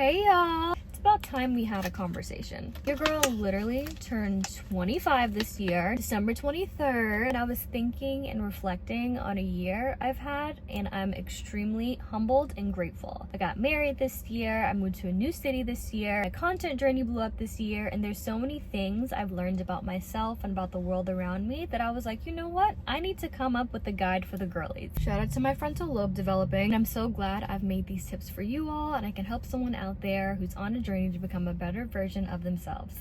Hey y'all! It's about time we had a conversation. Your girl literally turned 25 this year, December 23rd, and I was thinking and reflecting on a year I've had, and I'm extremely humbled and grateful. I got married this year, I moved to a new city this year, my content journey blew up this year, and there's so many things I've learned about myself and about the world around me that I was like, you know what? I need to come up with a guide for the girlies. Shout out to my frontal lobe developing, and I'm so glad I've made these tips for you all, and I can help someone out there who's on a journey to become a better version of themselves.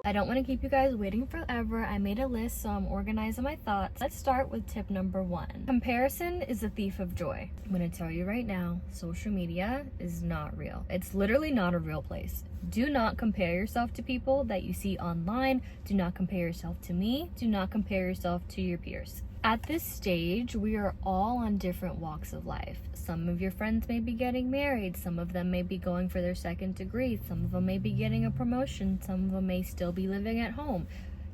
I don't want to keep you guys waiting forever. I made a list, so I'm organizing my thoughts. Let's start with tip number 1. Comparison is a thief of joy. I'm going to tell you right now, social media is not real. It's literally not a real place. Do not compare yourself to people that you see online. Do not compare yourself to me. Do not compare yourself to your peers. At this stage, we are all on different walks of life. Some of your friends may be getting married. Some of them may be going for their second degree. Some of them may be getting a promotion. Some of them may still be living at home.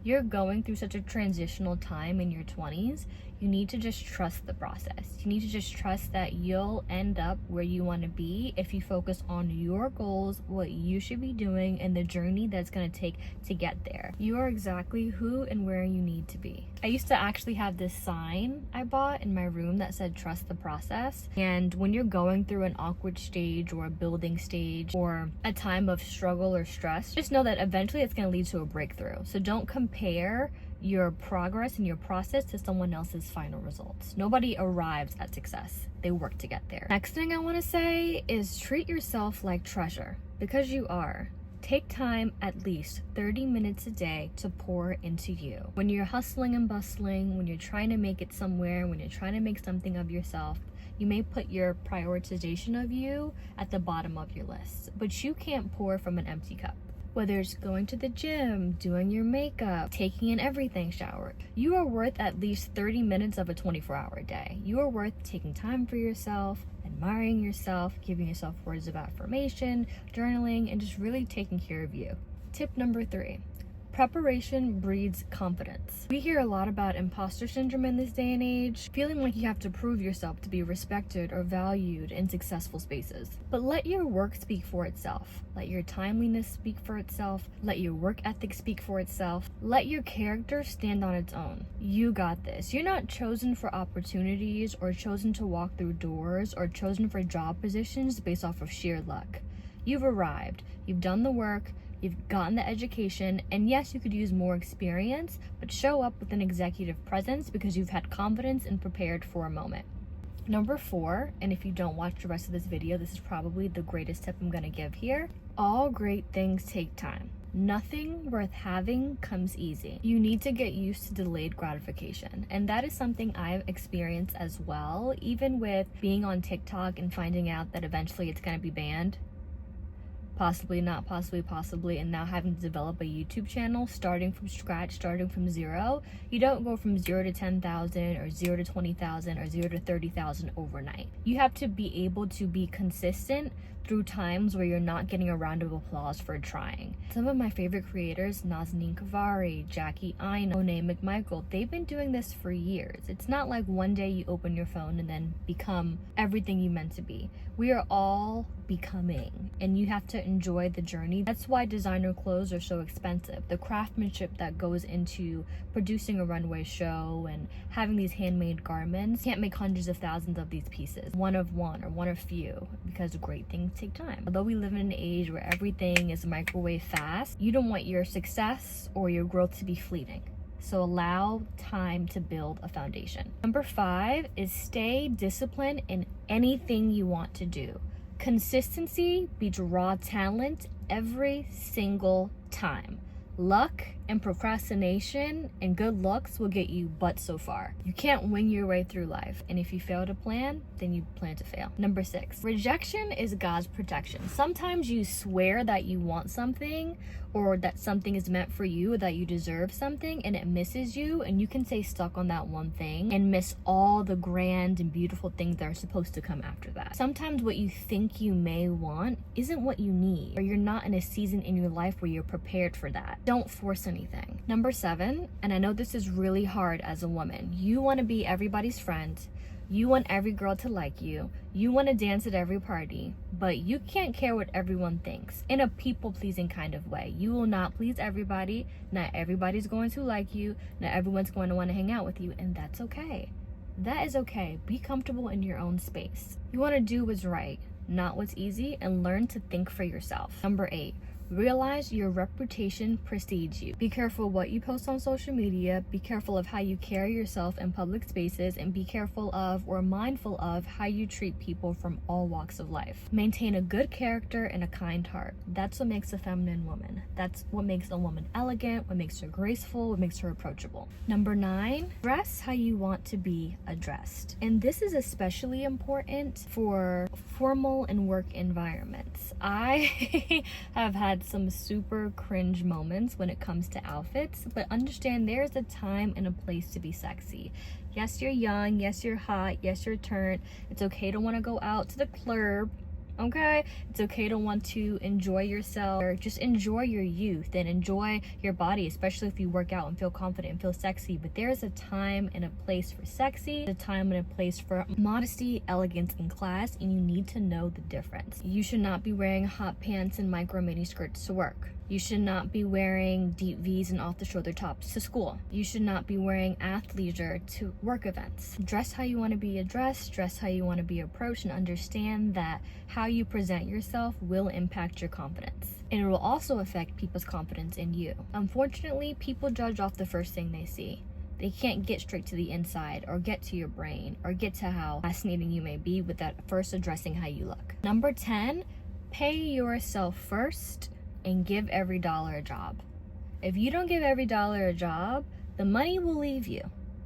You're going through such a transitional time in your 20s. You need to just trust the process. You need to just trust that you'll end up where you want to be if you focus on your goals, what you should be doing, and the journey that's going to take to get there. You are exactly who and where you need to be. I used to actually have this sign I bought in my room that said trust the process. And when you're going through an awkward stage or a building stage or a time of struggle or stress, just know that eventually it's going to lead to a breakthrough. So don't compare your progress and your process to someone else's final results. Nobody arrives at success. They work to get there. Next thing I want to say is treat yourself like treasure, because you are. Take time, at least 30 minutes a day, to pour into you. When you're hustling and bustling, when you're trying to make it somewhere, when you're trying to make something of yourself, you may put your prioritization of you at the bottom of your list, but you can't pour from an empty cup. Whether it's going to the gym, doing your makeup, taking an everything shower, you are worth at least 30 minutes of a 24-hour day. You are worth taking time for yourself, admiring yourself, giving yourself words of affirmation, journaling, and just really taking care of you. Tip number 3. Preparation breeds confidence. We hear a lot about imposter syndrome in this day and age, feeling like you have to prove yourself to be respected or valued in successful spaces. But let your work speak for itself. Let your timeliness speak for itself. Let your work ethic speak for itself. Let your character stand on its own. You got this. You're not chosen for opportunities or chosen to walk through doors or chosen for job positions based off of sheer luck. You've arrived. You've done the work. You've gotten the education, and yes, you could use more experience, but show up with an executive presence because you've had confidence and prepared for a moment. Number 4, and if you don't watch the rest of this video, this is probably the greatest tip I'm going to give here. All great things take time. Nothing worth having comes easy. You need to get used to delayed gratification, and that is something I've experienced as well, even with being on TikTok and finding out that eventually it's going to be banned. Possibly, not possibly, possibly, and now having to develop a YouTube channel, starting from scratch, starting from zero. You don't go from 0 to 10,000 or 0 to 20,000 or 0 to 30,000 overnight. You have to be able to be consistent through times where you're not getting a round of applause for trying. Some of my favorite creators, Nazanin Kavari, Jackie Aina, Monet McMichael, they've been doing this for years. It's not like one day you open your phone and then become everything you meant to be. We are all becoming, and you have to enjoy the journey. That's why designer clothes are so expensive. The craftsmanship that goes into producing a runway show and having these handmade garments. You can't make hundreds of thousands of these pieces, one of one or one of few, because great things take time. Although we live in an age where everything is microwave fast, you don't want your success or your growth to be fleeting. So allow time to build a foundation. Number 5 is stay disciplined in anything you want to do. Consistency beats raw talent every single time. Luck and procrastination and good looks will get you but so far. You can't wing your way through life, and if you fail to plan, then you plan to fail. Number 6, rejection is God's protection. Sometimes you swear that you want something or that something is meant for you or that you deserve something, and it misses you, and you can stay stuck on that one thing and miss all the grand and beautiful things that are supposed to come after that. Sometimes what you think you may want isn't what you need, or you're not in a season in your life where you're prepared for that. Don't force anything. anything. Number 7, and I know this is really hard as a woman, you want to be everybody's friend. You want every girl to like you. You want to dance at every party, but you can't care what everyone thinks in a people-pleasing kind of way. You will not please everybody. Not everybody's going to like you. Not everyone's going to want to hang out with you, and that's okay. That is okay. Be comfortable in your own space. You want to do what's right, not what's easy, and learn to think for yourself. Number 8. Realize your reputation precedes you. Be careful what you post on social media. Be careful of how you carry yourself in public spaces, and be careful of or mindful of how you treat people from all walks of life. Maintain a good character and a kind heart. That's what makes a feminine woman. That's what makes a woman elegant, what makes her graceful, what makes her approachable. Number 9, dress how you want to be addressed. And this is especially important for formal and work environments. I have had some super cringe moments when it comes to outfits, but understand there's a time and a place to be sexy. Yes, you're young. Yes, you're hot. Yes, you're turned. It's okay to want to go out to the club. Okay, it's okay to want to enjoy yourself, or just enjoy your youth and enjoy your body, especially if you work out and feel confident and feel sexy. But there's a time and a place for sexy, a time and a place for modesty, elegance, and class, and you need to know the difference. You should not be wearing hot pants and micro mini skirts to work. You should not be wearing deep V's and off-the-shoulder tops to school. You should not be wearing athleisure to work events. Dress how you want to be addressed, dress how you want to be approached, and understand that how you present yourself will impact your confidence. And it will also affect people's confidence in you. Unfortunately, people judge off the first thing they see. They can't get straight to the inside or get to your brain or get to how fascinating you may be without first addressing how you look. Number 10, pay yourself first and give every dollar a job. If you don't give every dollar a job, the money will leave you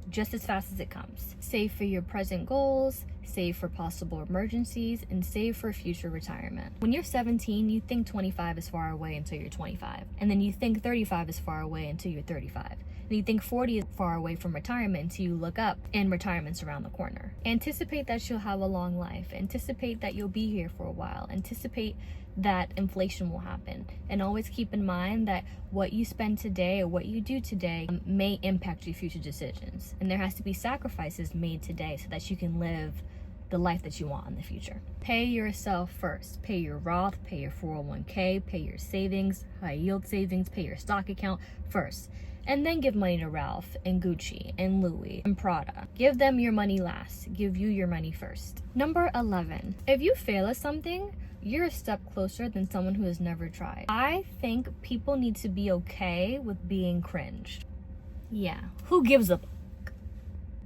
just as fast as it comes. Save for your present goals, save for possible emergencies, and save for future retirement. When you're 17, you think 25 is far away until you're 25. And then you think 35 is far away until you're 35. And you think 40 is far away from retirement until you look up and retirement's around the corner. Anticipate that you'll have a long life. Anticipate that you'll be here for a while. Anticipate that inflation will happen, and always keep in mind that what you spend today or what you do today may impact your future decisions, and there has to be sacrifices made today so that you can live the life that you want in the future. Pay yourself first. Pay your Roth, pay your 401k, pay your savings, high yield savings, pay your stock account first, and then give money to Ralph and Gucci and Louis and Prada. Give them your money last. Give you your money first. Number 11, if you fail at something, you're a step closer than someone who has never tried. I think people need to be okay with being cringed. Yeah, who gives a fuck?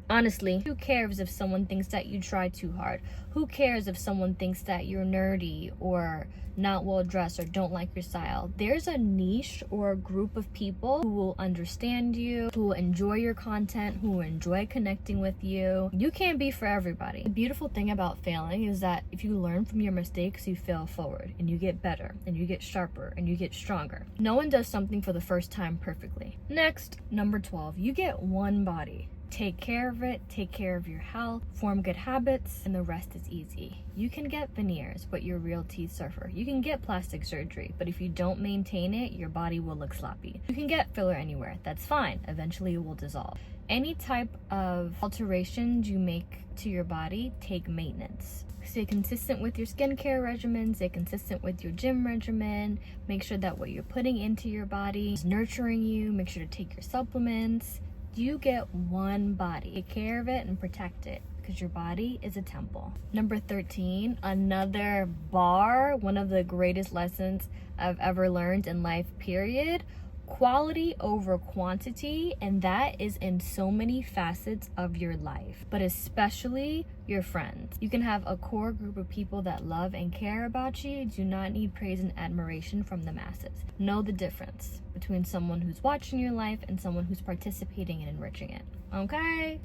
Honestly, who cares if someone thinks that you try too hard? Who cares if someone thinks that you're nerdy or not well dressed or don't like your style? There's a niche or a group of people who will understand you, who will enjoy your content, who will enjoy connecting with you. You can't be for everybody. The beautiful thing about failing is that if you learn from your mistakes, you fail forward and you get better and you get sharper and you get stronger. No one does something for the first time perfectly. Next, number 12, you get one body. Take care of it, take care of your health, form good habits, and the rest is easy. You can get veneers, but your real teeth suffer. You can get plastic surgery, but if you don't maintain it, your body will look sloppy. You can get filler anywhere, that's fine. Eventually it will dissolve. Any type of alterations you make to your body take maintenance. Stay consistent with your skincare regimen, stay consistent with your gym regimen, make sure that what you're putting into your body is nurturing you, make sure to take your supplements. You get one body. Take care of it and protect it because your body is a temple. Number 13, another bar, one of the greatest lessons I've ever learned in life, period. Quality over quantity, and that is in so many facets of your life, but especially your friends. You can have a core group of people that love and care about you. Do not need praise and admiration from the masses. Know the difference between someone who's watching your life and someone who's participating and enriching it. Okay.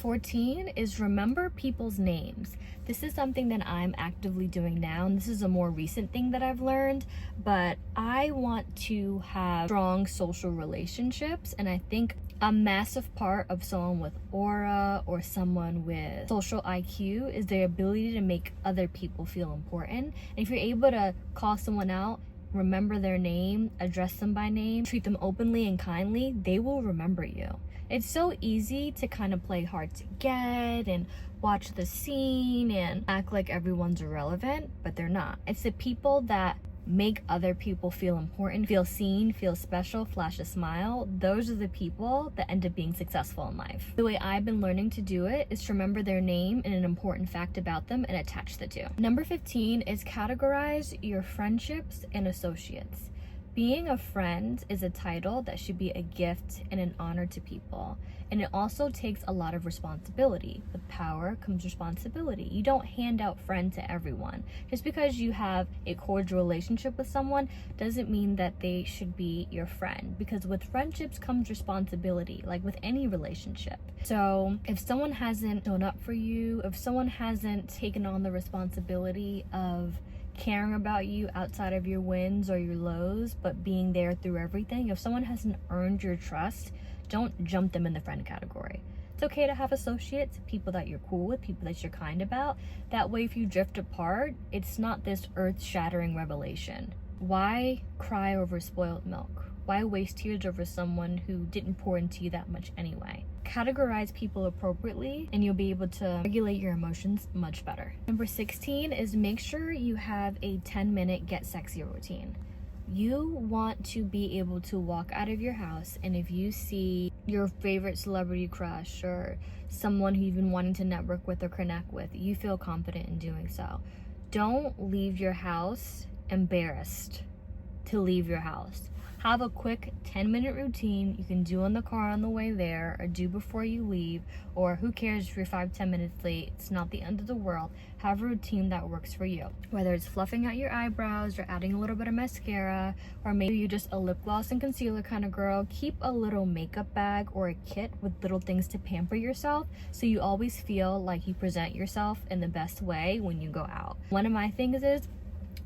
14 is remember people's names. This is something that I'm actively doing now, and this is a more recent thing that I've learned, but I want to have strong social relationships, and I think a massive part of someone with aura or someone with social IQ is their ability to make other people feel important. And if you're able to call someone out remember their name, address them by name, treat them openly and kindly, they will remember you. It's so easy to kind of play hard to get and watch the scene and act like everyone's irrelevant, but they're not. It's the people that make other people feel important, feel seen, feel special, flash a smile. Those are the people that end up being successful in life. The way I've been learning to do it is to remember their name and an important fact about them and attach the two. Number 15 is categorize your friendships and associates. Being a friend is a title that should be a gift and an honor to people. And it also takes a lot of responsibility. With power comes responsibility. You don't hand out friend to everyone. Just because you have a cordial relationship with someone doesn't mean that they should be your friend. Because with friendships comes responsibility, like with any relationship. So if someone hasn't shown up for you, if someone hasn't taken on the responsibility of caring about you outside of your wins or your lows, but being there through everything, if someone hasn't earned your trust, don't jump them in the friend category. It's okay to have associates, people that you're cool with, people that you're kind about. That way, if you drift apart, it's not this earth-shattering revelation. Why cry over spoiled milk? Why waste tears over someone who didn't pour into you that much anyway? Categorize people appropriately and you'll be able to regulate your emotions much better. Number 16 is make sure you have a 10-minute get sexy routine. You want to be able to walk out of your house, and if you see your favorite celebrity crush or someone who you've been wanting to network with or connect with, you feel confident in doing so. Don't leave your house embarrassed to leave your house. Have a quick 10-minute routine you can do in the car on the way there or do before you leave, or who cares if you're 5-10 minutes late, it's not the end of the world. Have a routine that works for you. Whether it's fluffing out your eyebrows or adding a little bit of mascara, or maybe you're just a lip gloss and concealer kind of girl, keep a little makeup bag or a kit with little things to pamper yourself so you always feel like you present yourself in the best way when you go out. One of my things is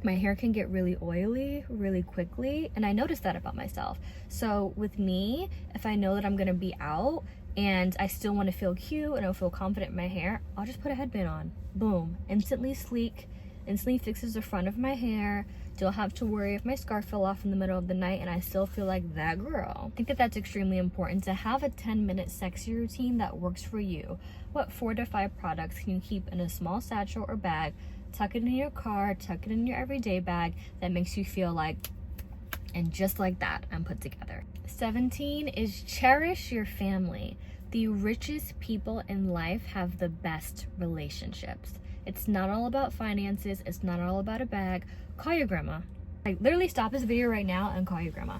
my hair can get really oily really quickly, and I noticed that about myself. So with me, if I know that I'm gonna be out and I still want to feel cute and I feel confident in my hair, I'll just put a headband on. Boom, instantly sleek, instantly fixes the front of my hair. Don't have to worry if my scarf fell off in the middle of the night, and I still feel like that girl. I think that that's extremely important, to have a 10-minute sexy routine that works for you. What 4 to 5 products can you keep in a small satchel or bag, tuck it in your car, tuck it in your everyday bag, that makes you feel like, and just like that, I'm put together. 17 is cherish your family. The richest people in life have the best relationships. It's not all about finances. It's not all about a bag. Call your grandma. Like, literally stop this video right now and call your grandma.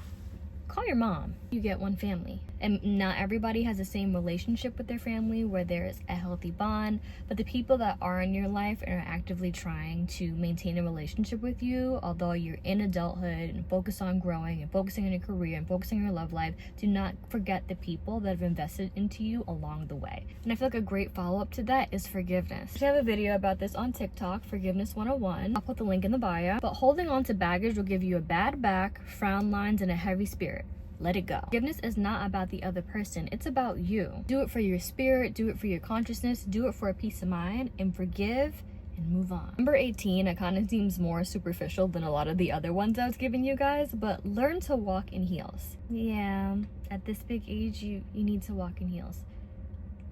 Call your mom. You get one family. And not everybody has the same relationship with their family where there's a healthy bond, but the people that are in your life and are actively trying to maintain a relationship with you, although you're in adulthood and focus on growing and focusing on your career and focusing on your love life, do not forget the people that have invested into you along the way. And I feel like a great follow-up to that is forgiveness. I have a video about this on TikTok, Forgiveness 101. I'll put the link in the bio. But holding on to baggage will give you a bad back, frown lines, and a heavy spirit. Let it go. Forgiveness is not about the other person. It's about you. Do it for your spirit. Do it for your consciousness. Do it for a peace of mind, and forgive and move on. Number 18, it kind of seems more superficial than a lot of the other ones I was giving you guys, but learn to walk in heels. Yeah, at this big age, you need to walk in heels.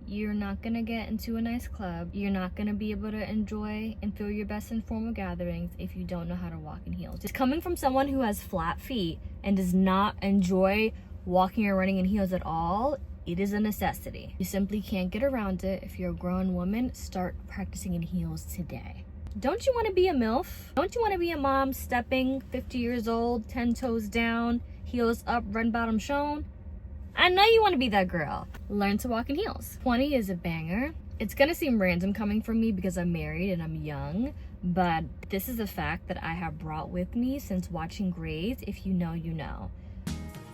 You're not gonna get into a nice club. You're not gonna be able to enjoy and feel your best in formal gatherings if you don't know how to walk in heels. Just coming from someone who has flat feet and does not enjoy walking or running in heels at all, it is a necessity. You simply can't get around it. If you're a grown woman, start practicing in heels today. Don't you want to be a MILF? Don't you want to be a mom stepping 50 years old, 10 toes down, heels up, run bottom shown? I know you want to be that girl. Learn to walk in heels. 20 is a banger. It's gonna seem random coming from me because I'm married and I'm young, but this is a fact that I have brought with me since watching Grey's. If you know, you know.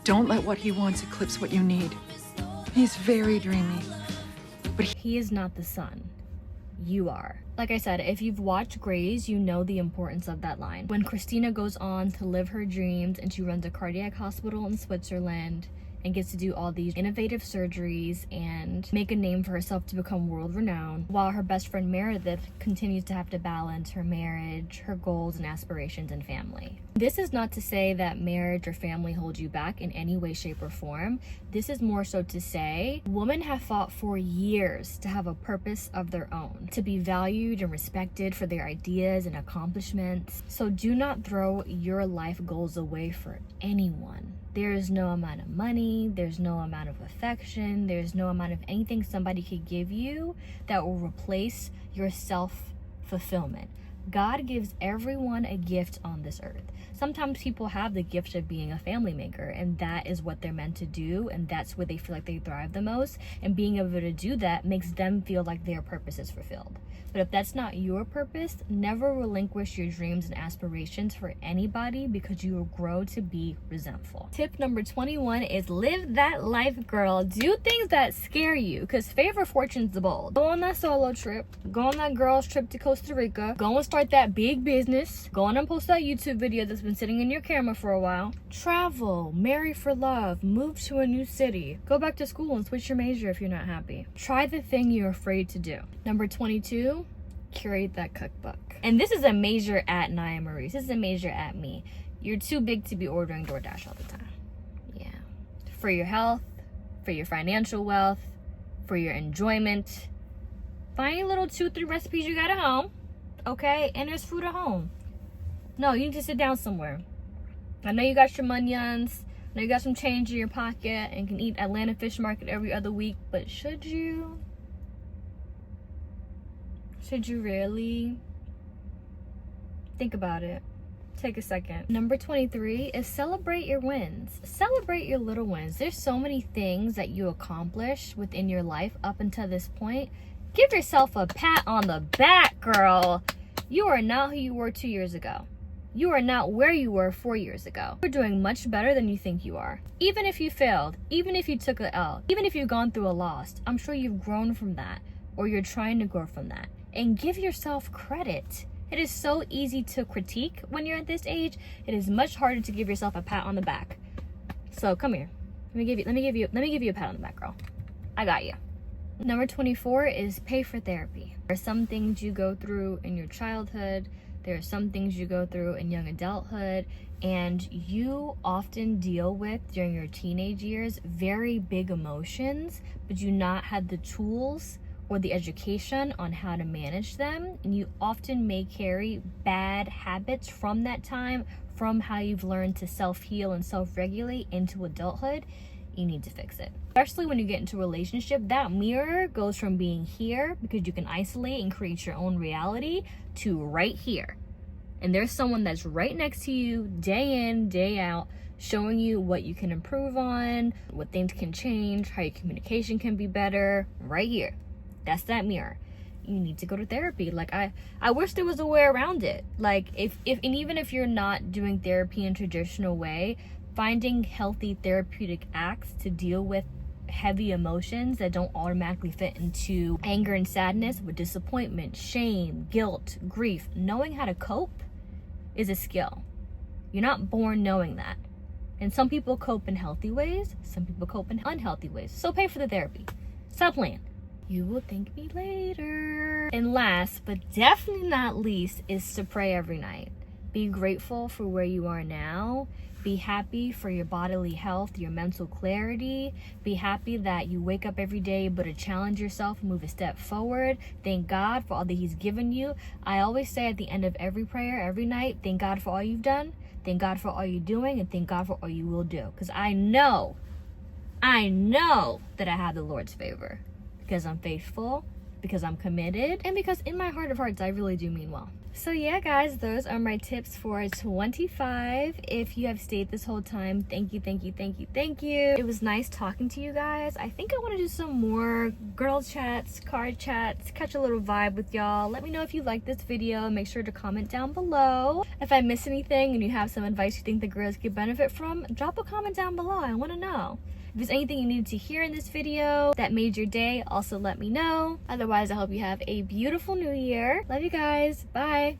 Don't let what he wants eclipse what you need. He's very dreamy, but he is not the sun. You are. Like I said, if you've watched Grey's, you know the importance of that line. When Christina goes on to live her dreams and she runs a cardiac hospital in Switzerland, and gets to do all these innovative surgeries and make a name for herself to become world renowned, while her best friend Meredith continues to have to balance her marriage, her goals and aspirations, and family. This is not to say that marriage or family holds you back in any way, shape, or form. This is more so to say women have fought for years to have a purpose of their own, to be valued and respected for their ideas and accomplishments. So do not throw your life goals away for anyone. There is no amount of money, there's no amount of affection, there's no amount of anything somebody could give you that will replace your self-fulfillment. God gives everyone a gift on this earth. Sometimes people have the gift of being a family maker, and that is what they're meant to do, and that's where they feel like they thrive the most, and being able to do that makes them feel like their purpose is fulfilled. But if that's not your purpose, never relinquish your dreams and aspirations for anybody, because you will grow to be resentful. Tip number 21 is live that life, girl. Do things that scare you, because favor fortune's the bold. Go on that solo trip, go on that girl's trip to Costa Rica, go and start that big business, go on and post that YouTube video that's been sitting in your camera for a while. Travel, marry for love, move to a new city, go back to school and switch your major if you're not happy. Try the thing you're afraid to do. Number 22, curate that cookbook. And this is a major at Naya Maurice. This is a major at me. You're too big to be ordering DoorDash all the time. Yeah. For your health, for your financial wealth, for your enjoyment. Find your little 2-3 recipes you got at home, okay? And there's food at home. No, you need to sit down somewhere. I know you got your munions. I know you got some change in your pocket and can eat Atlanta Fish Market every other week, but should you? Should you really? Think about it. Take a second. Number 23 is celebrate your wins. Celebrate your little wins. There's so many things that you accomplished within your life up until this point. Give yourself a pat on the back, girl. You are not who you were 2 years ago. You are not where you were 4 years ago. You're doing much better than you think you are. Even if you failed, even if you took an L, even if you've gone through a loss, I'm sure you've grown from that, or you're trying to grow from that. And give yourself credit. It is so easy to critique when you're at this age. It is much harder to give yourself a pat on the back. So come here. Let me give you a pat on the back, girl. I got you. Number 24 is pay for therapy. There are some things you go through in your childhood. There are some things you go through in young adulthood, and you often deal with during your teenage years very big emotions, but you not had the tools or the education on how to manage them, and you often may carry bad habits from that time, from how you've learned to self-heal and self-regulate into adulthood. You need to fix it. Especially when you get into a relationship, that mirror goes from being here, because you can isolate and create your own reality, to right here. And there's someone that's right next to you day in, day out, showing you what you can improve on, what things can change, how your communication can be better, right here. That's that mirror. You need to go to therapy. Like I wish there was a way around it. Like if and even if you're not doing therapy in a traditional way, finding healthy therapeutic acts to deal with heavy emotions that don't automatically fit into anger and sadness, with disappointment, shame, guilt, grief. Knowing how to cope is a skill. You're not born knowing that. And some people cope in healthy ways, some people cope in unhealthy ways. So pay for the therapy. Stop playing. You will thank me later. And last, but definitely not least, is to pray every night. Be grateful for where you are now. Be happy for your bodily health, your mental clarity. Be happy that you wake up every day able to challenge yourself, move a step forward. Thank God for all that He's given you. I always say at the end of every prayer, every night, thank God for all you've done. Thank God for all you're doing, and thank God for all you will do. Because I know that I have the Lord's favor. Because I'm faithful, because I'm committed, and because in my heart of hearts, I really do mean well. So yeah, guys, those are my tips for 25. If you have stayed this whole time, thank you. It was nice talking to you guys. I think I want to do some more girl chats, card chats, catch a little vibe with y'all. Let me know if you like this video. Make sure to comment down below. If I miss anything and you have some advice you think the girls could benefit from, drop a comment down below. I want to know. If there's anything you needed to hear in this video that made your day, also let me know. Otherwise, I hope you have a beautiful new year. Love you guys. Bye.